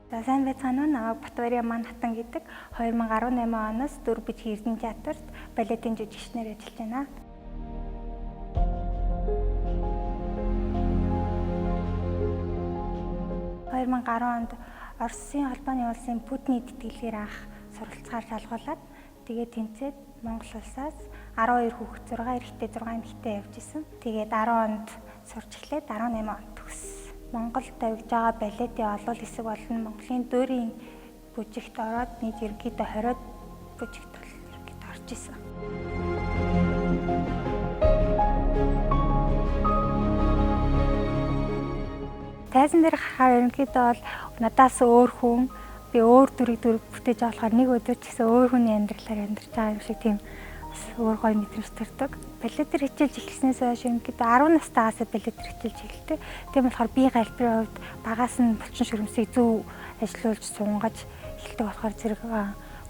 За сайн байцгаана уу? Намайг Батбаяр Яман Хатан гэдэг 2018 оноос Дүр Бит Эрдэнэ театрт балетын жүжигчнээр ажиллаж байна. 2010 онд Оросын холбооны улсын Путиний тэтгэлгээр анх суралцгаар шалгуулад тэгээд тэнцээд Монгол улсаас 12 хүүхэд 6 эрэгтэй 6 эмэгтэй явж исэн. Тэгээд 10 онд сурч эхлээд 18 онд төгссөн. Монголд тавьж байгаа балетын олон хэсэг болон Монголын дуурийн бүжигт ороод нийт ерөнхийдөө 20 бүжигт ерөнхийдөө орж исэн. Тайзан дээр харахаар ерөнхийдөө бол надаас өөр хүн би өөр дүрийг бүтээж авахаар нэг өдөр ч гэсэн өөр хүний амьдралаар амьдарч байгаа юм шиг тийм бас өөр гоё мэдрэмж төрдөг. Балетээр хичээлж эхэлснээс хойш ерөнхийдөө 10 настайгаас балетээр хичээлж эхэлдэг. Тийм болохоор би галбирын хувьд багаас нь булчин шүрмсийг зөв ажилуулж сунгаж эхэлдэг болохоор зэрэг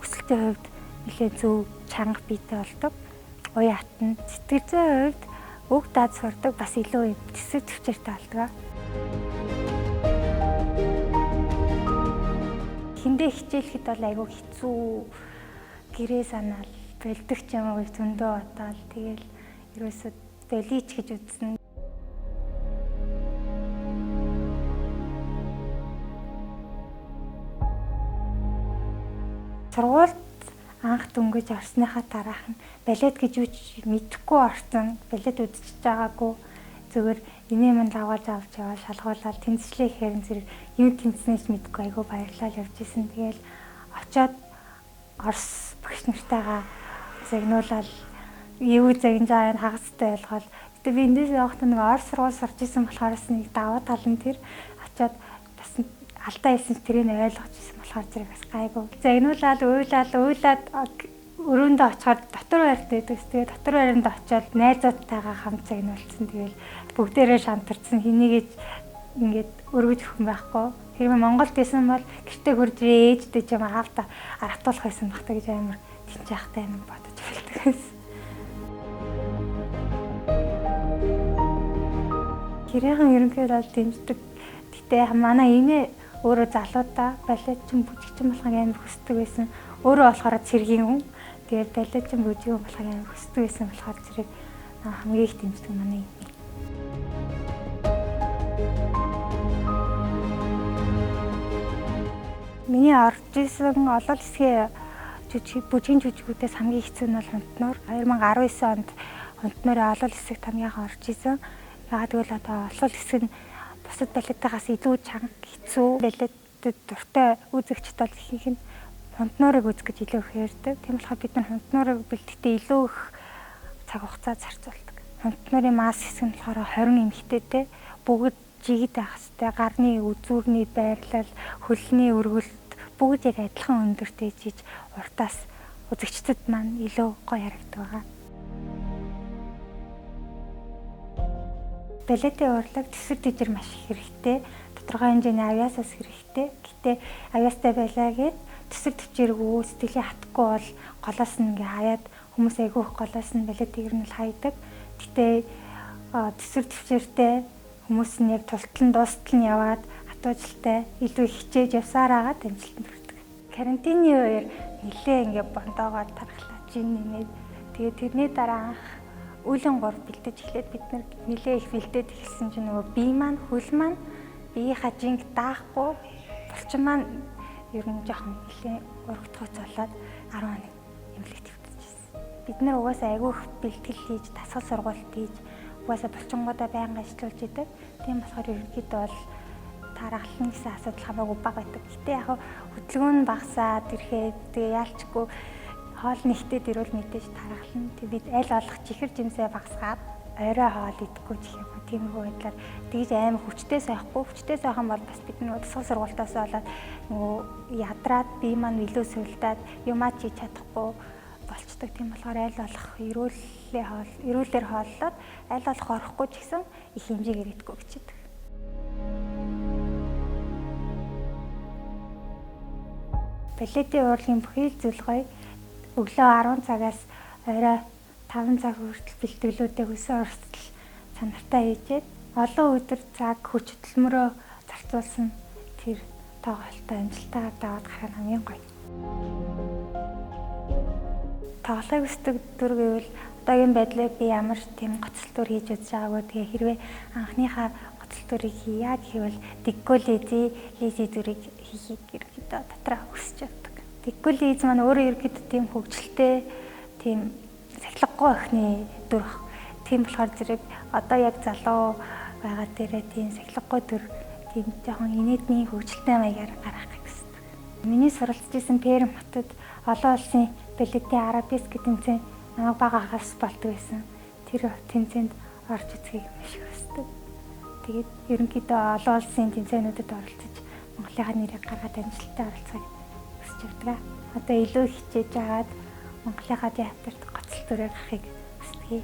өсөлтийн хувьд нэлээд зөв чанга биетэй болдог. Уян хатан сэтгэл зүйн хувьд өг даад сурдаг бас илүү төсөв төвчээртэй болдог. Хиндэ хичээлэхэд бол айгүй хэцүү гэрээ санаал бэлдэх ч юм уу зөндөө бодоол тэгэл ерөөсөө болич гэж үзсэн. Сургуульд анх дөнгөж орсныхаа дараах нь балет гэж юу ч мэдэхгүй орсон. Балет үзчихэж байгаагүй. Зүгээр инээ мань лагаж авч яваа шалгуулаад тэмцлээ гэхээр зэрэг юу тэмцснээс мэдэхгүй айгүй баярлал явж исэн. Тэгэл очоод Орос багш нартайгаа загнуулаад юу загнаж байгааг нь хагастай ойлгоод гэтээ би эндээс явахдаа нэг Орос сургууль сурч исэн болохоор нэг даваа тал нь тэр очоод бас алдаа хийсэн тэрийг ойлгож исэн болохоор зэрэг бас гайгүй. Загнуулаад уйлаад өрөөндөө очихоор дотор байрт байдаг. Тэгээ дотор байранд очиод найзуудтайгаа хамт загнуулсан. Тэгэл бүгдээрээ шантарсан. Хэнийгэж ингээд өргөж өгөх юм байхгүй. Хэрвээ Монголд байсан бол гэртээ хурж ээжтэй ч юм аавда аратуулах байсан бах та гэж амар тэнцэж явахтай юм бодож байлдаг байсан. Гэрээхэн ерөнхийдөө дэмждэг. Гэтэ манай инээ өөрөө залуудаа балетчин бүжигчин болохыг амар хүсдэг байсан. Өөрөө болохоор цэргийн хүн. Тэгээд балетчин бүжигчин болохыг амар хүсдэг байсан болохоор зэрэг хамгийн их дэмждэг манай инээ. Миний орж исэн олон хэсгийн бүжгийн жүжигүүдээс хамгийн хэцүү нь бол Хунтнуур. 2019 онд Хунтнуурын олон хэсэгт хамгийн орж исэн. Яагаад гэвэл одоо олон хэсэг нь бусад балетаас илүү чанга хэцүү. Балетэд дуртай үзэгчд бол ихэнх нь Хунтнуурыг үзэх гэж илүү их ярьдаг. Тийм болохоор бид нар Хунтнуурыг бэлтгэхдээ илүү их цаг хугацаа зарцуулдаг. Хунтнуурын масс хэсэг нь болохоор 20 эмэгтэйтэй бүгд жигд байх хэвээр гарны үзүүрний байрлал, хөлний өргөлт бүгд яг адилхан өндөртэй жиж уртаас үзэгчдэд маань илүү гоё харагддаг байгаа. Балетын урлаг төсөв дэжир маш их хэрэгтэй. Тодорхой хэмжээний авьяасаас хэрэгтэй. Гэтэ авьяастай байлаа гэд төсөв төвчээргүй сэтгэлийн хатахгүй бол голоос нь ингээ хаяад хүмүүс айгүйх голоос нь балетыг нь хайдаг. Гэтэ төсөв төвчээртэй хүмүүс нь яг тултал дуустал нь яваад хатуужилтай илүү хичээж явсаар агаад амжилтанд хүрдэг. Карантины үеэр нэлээ ингээ бондоогоор тархлаа жин нэмээд тэгээд тэрний дараа анх үеийн 3 бэлдэж эхлээд бид нар нэлээ их бэлдээд эхэлсэн чинь нөгөө бие маань хөл маань биеийнхаа жинг даахгүй булчин маань ер нь жоохон нэлээ урагдхуйц болоод 10 хоног эмнэлэгт хэвтчихсэн. Бид нар угаасаа айгүй их бэлтгэл хийж дасгал сургалт хийж угаасаа булчингуудаа байнга ажиллуулж идэг. Тийм болохоор ерөнхийдөө бол тархална гэсэн асуудал хамаагүй бага байдаг. Гэтэ яг хөдөлгөөн нь багасаад ирэхэд тэгээ яалчгүй хоол нэгтээд ирүүл мэдээж тархална. Тэг бид аль болох чихэр жимсээ багасгаад орой хоол идэхгүй ч юм уу тиймэрхүү байдлаар тэгж амар хүчтэй сойхгүй. Хүчтэй сойхон бол бас бид нэг дасгал сургалтаас болоод нөгөө ядраад бие маань илүү сүлдээд юмаа хийж чадахгүй болцдог. Тийм болохоор аль болох эрүүлэр хооллоод аль болох орохгүй ч гэсэн их хэмжээгээр идэхгүй гэчихэд. Балетын урлагийн бүхий л зүйл гоё. Өглөө 10 цагаас орой 5 цаг хүртэл бэлтгэлүүдээ хөсөн оролцол чанартай хийжээд олон өдөр цаг хүч хөдөлмөрөө зарцуулсан тэр тоглолттой амжилтаар даваад гарах нь хамгийн гоё. Тоглохыг хүсдэг дүр гэвэл одоогийн байдлаар би ямар тийм гоцлол дүр хийж үзэж байгаагүй. Тэгээ хэрвээ анхныхаа гоцлол дүрийг хийя гэвэл Дикколизи дүрийг хийхийг ерөөдөө дотроо хүсэж явдаг. Дикколиз маань өөрөө ерөөдөө тийм хөгжилтэй, тийм сахилгагүй охины дүр. Тийм болохоор зэрэг одоо яг залуу байгаа дээрээ тийм сахилгагүй дүр, тийм жоохон инээдний хөгжилтэй маягаар гаргахыг хүсдэг. Миний суралцж исэн Перм хотод олон улсын балетын арабеск тэмцээн намайг бага хагас болдог байсан. Тэр тэмцээнд орж үзхийг маш хүсдэг. Тэгээд ерөнхийдөө олон улсын тэмцээнүүдэд оролцож Монголынхаа нэрийг гаргаад амжилттай оролцохыг хүсэж явдаг. Одоо илүү хичээж агаад Монголынхаа театрт гоцлол дүрээр гарахыг хүсдэг.